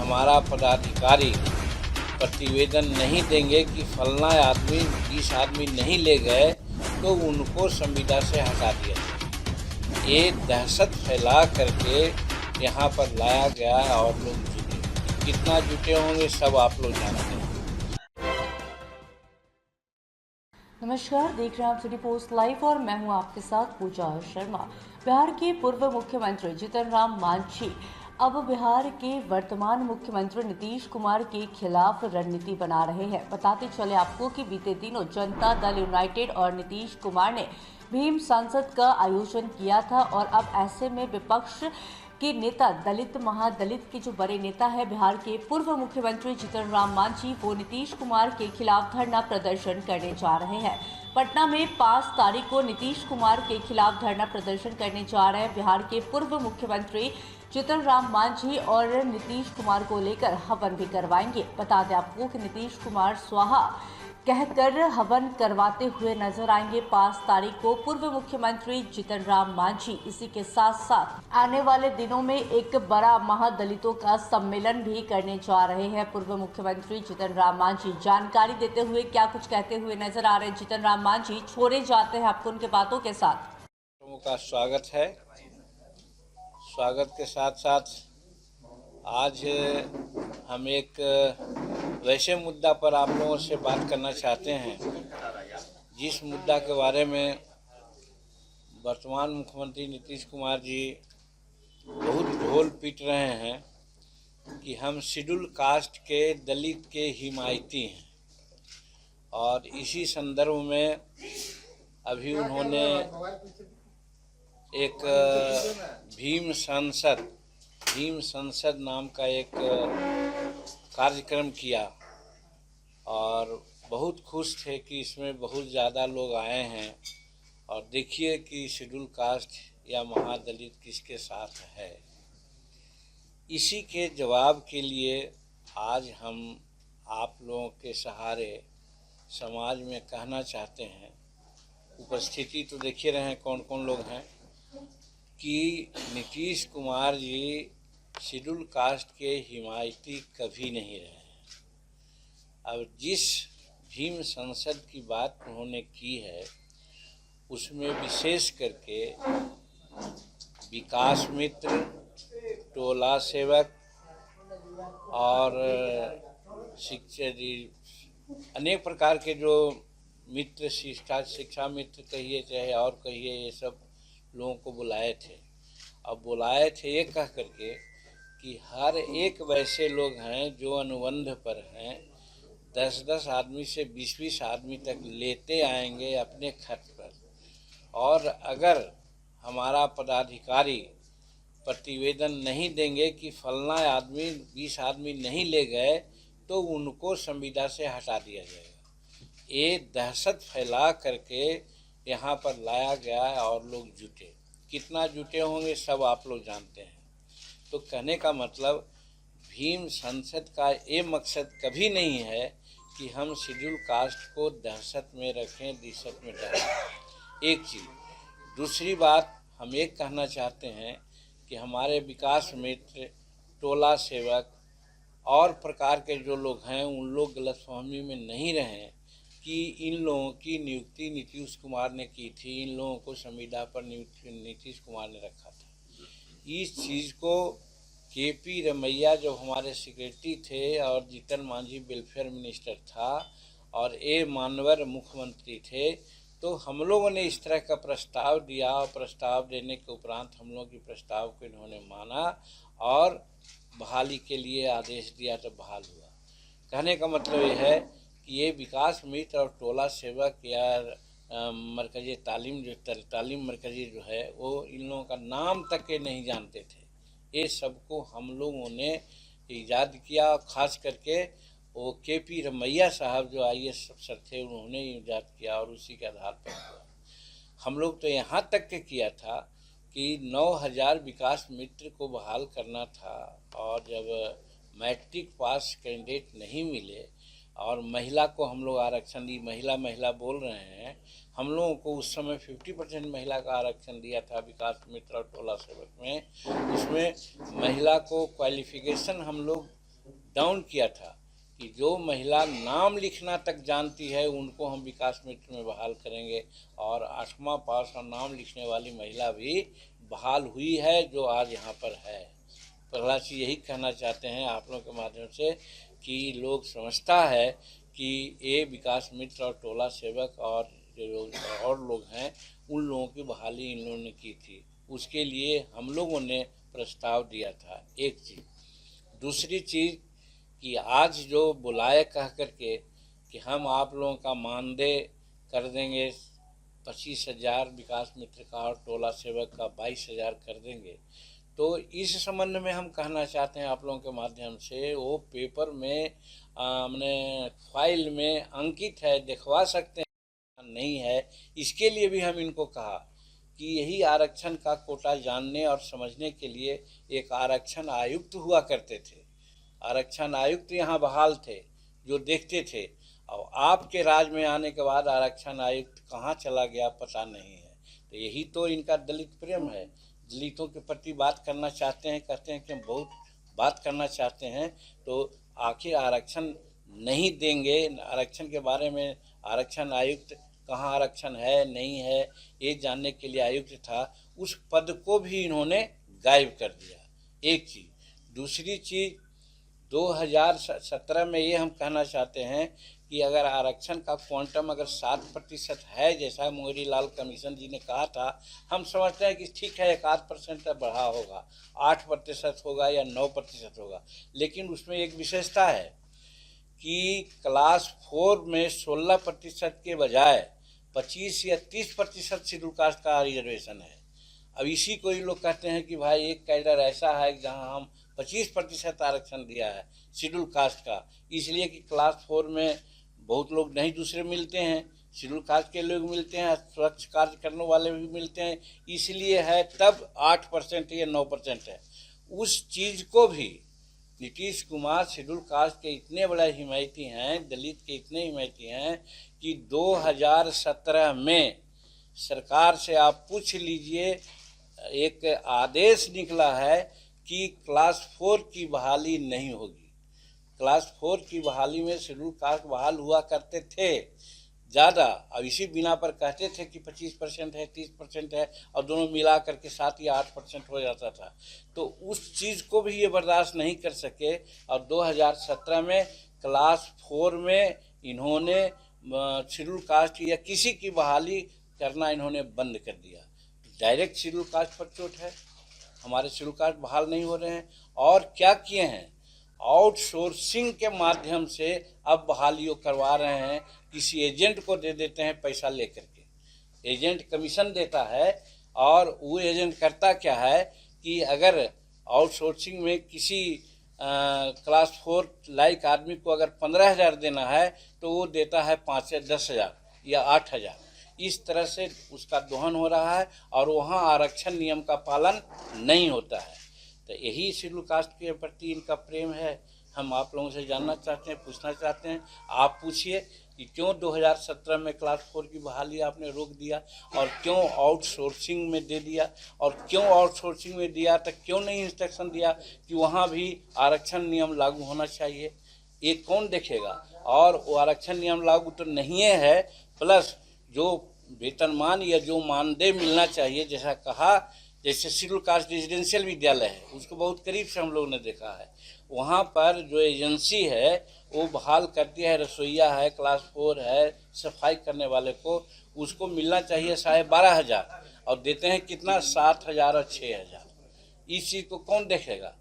हमारा पदाधिकारी प्रतिवेदन नहीं देंगे कि फलना आदमी 20 आदमी नहीं ले गए तो उनको संविदा से हटा दिया जाए। ये दहशत फैला करके यहाँ पर लाया गया और लोग जुटे। कितना जुटे होंगे सब आप लोग जानते हैं। नमस्कार, देख रहे हैं आप सिटी पोस्ट लाइव और मैं हूं आपके साथ पूजा शर्मा। बिहार के पूर्व मुख्यमंत्री जीतन राम मांझी अब बिहार के वर्तमान मुख्यमंत्री नीतीश कुमार के खिलाफ रणनीति बना रहे हैं। बताते चले आपको कि बीते दिनों जनता दल यूनाइटेड और नीतीश कुमार ने भीम संसद का आयोजन किया था और अब ऐसे में विपक्ष के नेता दलित महादलित के जो बड़े नेता है बिहार के पूर्व मुख्यमंत्री जीतन राम मांझी वो नीतीश कुमार के खिलाफ धरना प्रदर्शन करने जा रहे हैं। पटना में 5 तारीख को नीतीश कुमार के खिलाफ धरना प्रदर्शन करने जा रहे हैं बिहार के पूर्व मुख्यमंत्री जीतन राम मांझी और नीतीश कुमार को लेकर हवन भी करवाएंगे। बता दें आपको कि नीतीश कुमार स्वाहा कहकर हवन करवाते हुए नजर आएंगे 5 तारीख को पूर्व मुख्यमंत्री जीतन राम मांझी। इसी के साथ साथ आने वाले दिनों में एक बड़ा महादलितों का सम्मेलन भी करने जा रहे हैं पूर्व मुख्यमंत्री जीतन राम मांझी। जानकारी देते हुए क्या कुछ कहते हुए नजर आ रहे हैं जीतन राम मांझी, छोड़े जाते हैं आपको उनके बातों के साथ। का स्वागत है। स्वागत के साथ साथ आज हम एक वैसे मुद्दा पर आप लोगों से बात करना चाहते हैं जिस मुद्दा के बारे में वर्तमान मुख्यमंत्री नीतीश कुमार जी बहुत ढोल पीट रहे हैं कि हम शेड्यूल कास्ट के दलित के हिमायती हैं। और इसी संदर्भ में अभी उन्होंने एक भीम संसद नाम का एक कार्यक्रम किया और बहुत खुश थे कि इसमें बहुत ज़्यादा लोग आए हैं। और देखिए कि शेड्यूल कास्ट या महादलित किसके साथ है। इसी के जवाब के लिए आज हम आप लोगों के सहारे समाज में कहना चाहते हैं, उपस्थिति तो देखिए रहे हैं कौन कौन लोग हैं, कि नीतीश कुमार जी शेड्यूल कास्ट के हिमायती कभी नहीं रहे हैं। अब जिस भीम संसद की बात उन्होंने की है उसमें विशेष करके विकास मित्र, टोला सेवक और अनेक प्रकार के जो मित्र, शिक्षा मित्र कहिए चाहे और कहिए, ये सब लोगों को बुलाए थे। अब बुलाए थे ये कह करके कि हर एक वैसे लोग हैं जो अनुबंध पर हैं, 10-10 आदमी से 20-20 आदमी तक लेते आएंगे अपने खर्च पर। और अगर हमारा पदाधिकारी प्रतिवेदन नहीं देंगे कि फलना आदमी 20 आदमी नहीं ले गए तो उनको संविदा से हटा दिया जाएगा। ये दहशत फैला करके यहाँ पर लाया गया और लोग जुटे। कितना जुटे होंगे सब आप लोग जानते हैं। तो कहने का मतलब भीम संसद का ये मकसद कभी नहीं है कि हम शेड्यूल कास्ट को दहशत में रखें, दिशत में डालें। एक चीज़। दूसरी बात हम एक कहना चाहते हैं कि हमारे विकास मित्र, टोला सेवक और प्रकार के जो लोग हैं उन लोग गलतफहमी में नहीं रहें कि इन लोगों की नियुक्ति नीतीश कुमार ने की थी, इन लोगों को संविदा पर नीतीश कुमार ने रखा था। इस चीज़ को केपी रमैया जब हमारे सेक्रेटरी थे और जीतन मांझी वेलफेयर मिनिस्टर था और ए मानवर मुख्यमंत्री थे, तो हम लोगों ने इस तरह का प्रस्ताव दिया और प्रस्ताव देने के उपरांत हम लोगों की प्रस्ताव को इन्होंने माना और बहाली के लिए आदेश दिया तो बहाल हुआ। कहने का मतलब ये है कि ये विकास मित्र और टोला सेवक या मरकजी तालीम मरकजी जो है वो इन लोगों का नाम तक के नहीं जानते थे। ये सबको हम लोगों ने ईजाद किया और ख़ास करके वो केपी रमैया साहब जो IAS अफसर थे उन्होंने ईजाद किया और उसी के आधार पर हुआ। हम लोग तो यहाँ तक के किया था कि 9000 विकास मित्र को बहाल करना था और जब मैट्रिक पास कैंडिडेट नहीं मिले और महिला को हम लोग आरक्षण दी, महिला बोल रहे हैं, हम लोगों को उस समय 50% महिला का आरक्षण दिया था विकास मित्र और टोला सेवक में। उसमें महिला को क्वालिफिकेशन हम लोग डाउन किया था कि जो महिला नाम लिखना तक जानती है उनको हम विकास मित्र में बहाल करेंगे, और 8वां पास और नाम लिखने वाली महिला भी बहाल हुई है जो आज यहाँ पर है। प्रहलाद जी यही कहना चाहते हैं आप लोगों के माध्यम से कि लोग समझता है कि ये विकास मित्र और टोला सेवक और जो और लोग हैं उन लोगों की बहाली इन लोगों ने की थी, उसके लिए हम लोगों ने प्रस्ताव दिया था। एक चीज़, दूसरी चीज़ कि आज जो बुलाए कह करके कि हम आप लोगों का मानदेय कर देंगे 25,000 विकास मित्र का और टोला सेवक का 22,000 कर देंगे, तो इस संबंध में हम कहना चाहते हैं आप लोगों के माध्यम से, वो पेपर में हमने फाइल में अंकित है, दिखवा सकते हैं नहीं है, इसके लिए भी हम इनको कहा कि यही आरक्षण का कोटा जानने और समझने के लिए एक आरक्षण आयुक्त हुआ करते थे। आरक्षण आयुक्त यहाँ बहाल थे जो देखते थे, और आपके राज में आने के बाद आरक्षण आयुक्त कहाँ चला गया पता नहीं है। तो यही तो इनका दलित प्रेम है, दलितों के प्रति बात करना चाहते हैं, कहते हैं कि हम बहुत बात करना चाहते हैं, तो आखिर आरक्षण नहीं देंगे। आरक्षण के बारे में आरक्षण आयुक्त कहाँ आरक्षण है नहीं है ये जानने के लिए आयुक्त था, उस पद को भी इन्होंने गायब कर दिया। एक चीज़, दूसरी चीज़ 2017 में ये हम कहना चाहते हैं कि अगर आरक्षण का क्वांटम अगर 7% है जैसा मोहरी लाल कमीशन जी ने कहा था, हम समझते हैं कि ठीक है 1% बढ़ा होगा, 8% होगा या 9% होगा, लेकिन उसमें एक विशेषता है कि क्लास 4 में 16% के बजाय 25 या 30% शेड्यूल कास्ट का रिजर्वेशन है। अब इसी को ही लोग कहते हैं कि भाई एक कैडर ऐसा है जहां हम 25% आरक्षण दिया है शेड्यूल कास्ट का, इसलिए कि क्लास 4 में बहुत लोग नहीं दूसरे मिलते हैं, शेड्यूल कास्ट के लोग मिलते हैं, स्वच्छ कार्य करने वाले भी मिलते हैं, इसलिए है तब 8% या 9% है। उस चीज़ को भी नीतीश कुमार शेड्यूल कास्ट के इतने बड़े हिमायती हैं, दलित के इतने हिमायती हैं कि 2017 में सरकार से आप पूछ लीजिए, एक आदेश निकला है कि क्लास 4 की बहाली नहीं होगी। क्लास 4 की बहाली में शेड्यूल कास्ट बहाल हुआ करते थे ज़्यादा, अब इसी बिना पर कहते थे कि 25% है 30% है, और दोनों मिला करके 7 या 8% हो जाता था। तो उस चीज़ को भी ये बर्दाश्त नहीं कर सके, और 2017 में क्लास 4 में इन्होंने शेड्यूल कास्ट या किसी की बहाली करना इन्होंने बंद कर दिया। डायरेक्ट शेड्यूल कास्ट पर चोट है, हमारे शेड्यूल कास्ट बहाल नहीं हो रहे हैं। और क्या किए हैं, आउटसोर्सिंग के माध्यम से अब बहालियों करवा रहे हैं, किसी एजेंट को दे देते हैं पैसा लेकर के, एजेंट कमीशन देता है, और वो एजेंट करता क्या है कि अगर आउटसोर्सिंग में किसी क्लास 4 लाइक आदमी को अगर 15,000 देना है तो वो देता है 5 से 10,000 या 8,000, इस तरह से उसका दोहन हो रहा है, और वहाँ आरक्षण नियम का पालन नहीं होता है। तो यही शेड्यूल कास्ट के प्रति इनका प्रेम है। हम आप लोगों से जानना चाहते हैं, पूछना चाहते हैं, आप पूछिए कि क्यों 2017 में क्लास 4 की बहाली आपने रोक दिया, और क्यों आउटसोर्सिंग में दे दिया, और क्यों आउटसोर्सिंग में दिया तो क्यों नहीं इंस्ट्रक्शन दिया कि वहाँ भी आरक्षण नियम लागू होना चाहिए। ये कौन देखेगा, और वो आरक्षण नियम लागू तो नहीं है, प्लस जो वेतनमान या जो मानदेय मिलना चाहिए, जैसा कहा, जैसे शेड्यूल कास्ट रेजिडेंशियल विद्यालय है उसको बहुत करीब से हम लोगों ने देखा है, वहाँ पर जो एजेंसी है वो बहाल करती है, रसोईया है, क्लास 4 है, सफाई करने वाले को उसको मिलना चाहिए 12,500, और देते हैं कितना 7,000 और 6,000। इस चीज़ को कौन देखेगा।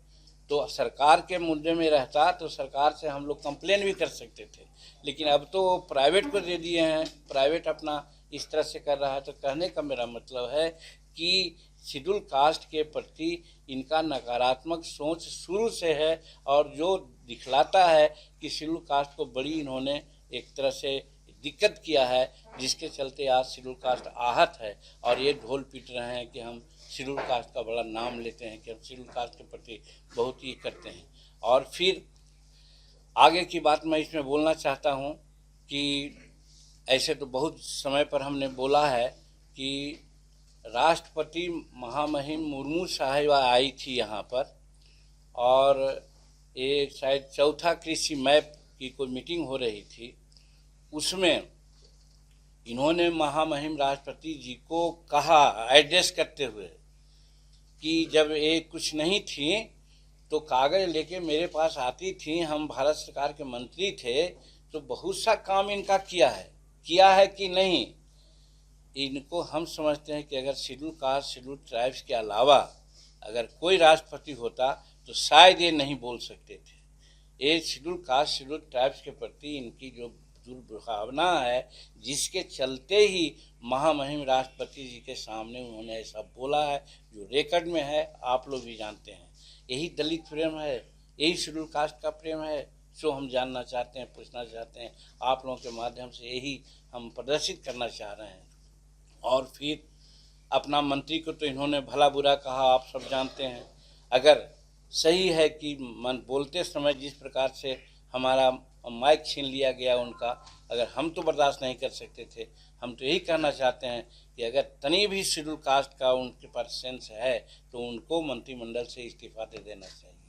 तो सरकार के मुद्दे में रहता तो सरकार से हम लोग कंप्लेन भी कर सकते थे, लेकिन अब तो प्राइवेट को दे दिए हैं, प्राइवेट अपना इस तरह से कर रहा है। तो कहने का मेरा मतलब है कि शेड्यूल कास्ट के प्रति इनका नकारात्मक सोच शुरू से है, और जो दिखलाता है कि शेड्यूल कास्ट को बड़ी इन्होंने एक तरह से दिक्कत किया है, जिसके चलते आज शेड्यूल कास्ट आहत है, और ये ढोल पीट रहे हैं कि हम शेड्यूल कास्ट का बड़ा नाम लेते हैं, कि हम शेड्यूल कास्ट के प्रति बहुत ही करते हैं। और फिर आगे की बात मैं इसमें बोलना चाहता हूँ कि ऐसे तो बहुत समय पर हमने बोला है कि राष्ट्रपति महामहिम मुर्मू साहिबा आई थी यहाँ पर, और ये शायद चौथा कृषि मैप की कोई मीटिंग हो रही थी, उसमें इन्होंने महामहिम राष्ट्रपति जी को कहा एड्रेस करते हुए कि जब ये कुछ नहीं थी तो कागज लेके मेरे पास आती थी, हम भारत सरकार के मंत्री थे, तो बहुत सा काम इनका किया है कि नहीं। इनको हम समझते हैं कि अगर शेड्यूल कास्ट शेड्यूल ट्राइब्स के अलावा अगर कोई राष्ट्रपति होता तो शायद ये नहीं बोल सकते थे। ये शेड्यूल कास्ट शेड्यूल ट्राइब्स के प्रति इनकी जो दुर्भावना है, जिसके चलते ही महामहिम राष्ट्रपति जी के सामने उन्होंने ऐसा बोला है, जो रिकॉर्ड में है, आप लोग भी जानते हैं। यही दलित प्रेम है, यही शेड्यूल कास्ट का प्रेम है, जो हम जानना चाहते हैं, पूछना चाहते हैं, आप लोगों के माध्यम से यही हम प्रदर्शित करना चाह रहे हैं। और फिर अपना मंत्री को तो इन्होंने भला बुरा कहा, आप सब जानते हैं। अगर सही है कि मन बोलते समय जिस प्रकार से हमारा माइक छीन लिया गया उनका, अगर हम तो बर्दाश्त नहीं कर सकते थे। हम तो यही कहना चाहते हैं कि अगर तनी भी शेड्यूल कास्ट का उनके पास सेंस है तो उनको मंत्रिमंडल से इस्तीफा दे देना चाहिए।